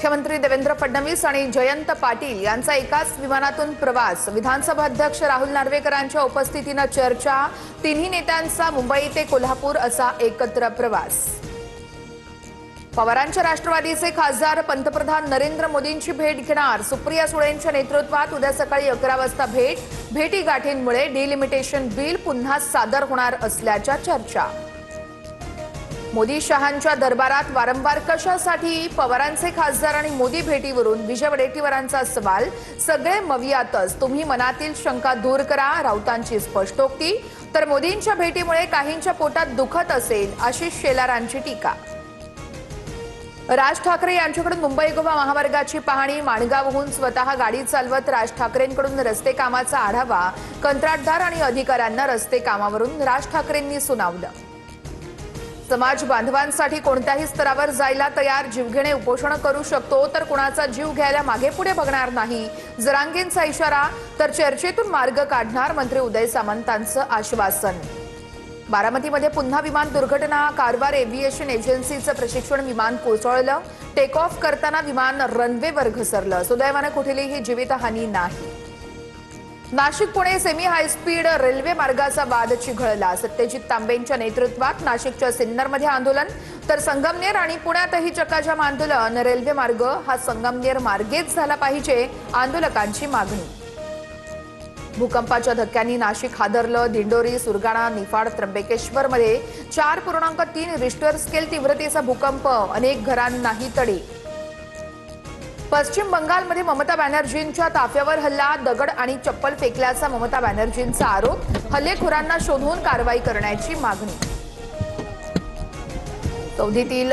मुख्यमंत्री देवेंद्र फडणवीस आणि जयंत पाटील यांचा एकाच विमानातून प्रवास। विधानसभा अध्यक्ष राहुल नार्वेकरांच्या उपस्थितीने चर्चा। तिन्ही नेत्यांचा मुंबई ते कोल्हापूर असा एकत्र प्रवास। पवारांच्या राष्ट्रवादीचे खासदार पंतप्रधान नरेंद्र मोदींची भेट घेणार। सुप्रिया सुळेंच्या नेतृत्वात उद्या सकाळी 11 वाजता भेटीगाठींमुळे डिलिमिटेशन बिल पुन्हा सादर होणार असल्याच्या चर्चा। मोदी शहांच्या दरबारात वारंवार कशासाठी? पवारांचे खासदार आणि मोदी भेटीवरून विजय वडेट्टीवारांचा सवाल। सगळे मवियातच, तुम्ही मनातील शंका दूर करा, राऊतांची स्पष्टोक्ती। तर मोदींच्या भेटीमुळे काहींच्या पोटात दुखत असेल, आशिष शेलारांची टीका। राज ठाकरे यांच्याकडून मुंबई गोवा महामार्गाची पाहणी। माणगावहून स्वतः गाडी चालवत राज ठाकरेंकडून रस्ते कामाचा आढावा। कंत्राटदार आणि अधिकाऱ्यांना रस्ते कामावरून राज ठाकरेंनी सुनावलं। समाज बांधवांसाठी कोणत्याही स्तरावर जायला तयार, जीवघेणे उपोषण करू शकतो, तर कुणाचा जीव घ्यायला मागे पुढे बघणार नाही, जरांगेंचा इशारा। तर चर्चेतून मार्ग काढणार, मंत्री उदय सामंतांचं आश्वासन। बारामतीमध्ये पुन्हा विमान दुर्घटना। कारवार एव्हिएशन एजन्सीचं प्रशिक्षण विमान कोसळलं। टेक ऑफ करताना विमान रनवेवर घसरलं। सुदैवाने कुठलीही जीवितहानी नाही। Nashik Pune semi high speed railway मार्गाचा वाद चिघळला। सत्यजित तांबेंच्या नेतृत्वात नाशिकच्या सिन्नरमध्ये आंदोलन, तर संगमनेर आणि पुण्यातही चक्काजाम आंदोलन। रेल्वे मार्ग हा संगमनेर मार्गेच झाला पाहिजे, आंदोलकांची मागणी। भूकंपाच्या धक्क्यांनी नाशिक हादरलं। दिंडोरी, सुरगाणा, निफाड, त्र्यंबकेश्वरमध्ये 4.3 रिश्टर स्केल तीव्रतेचा भूकंप, अनेक घरांनाही तडे। पश्चिम बंगालमध्ये ममता बॅनर्जींच्या ताफ्यावर हल्ला, दगड आणि चप्पल फेकल्याचा ममता बॅनर्जींचा आरोप। हल्लेखोरांना शोधून कारवाई करण्याची मागणी। सौदीतील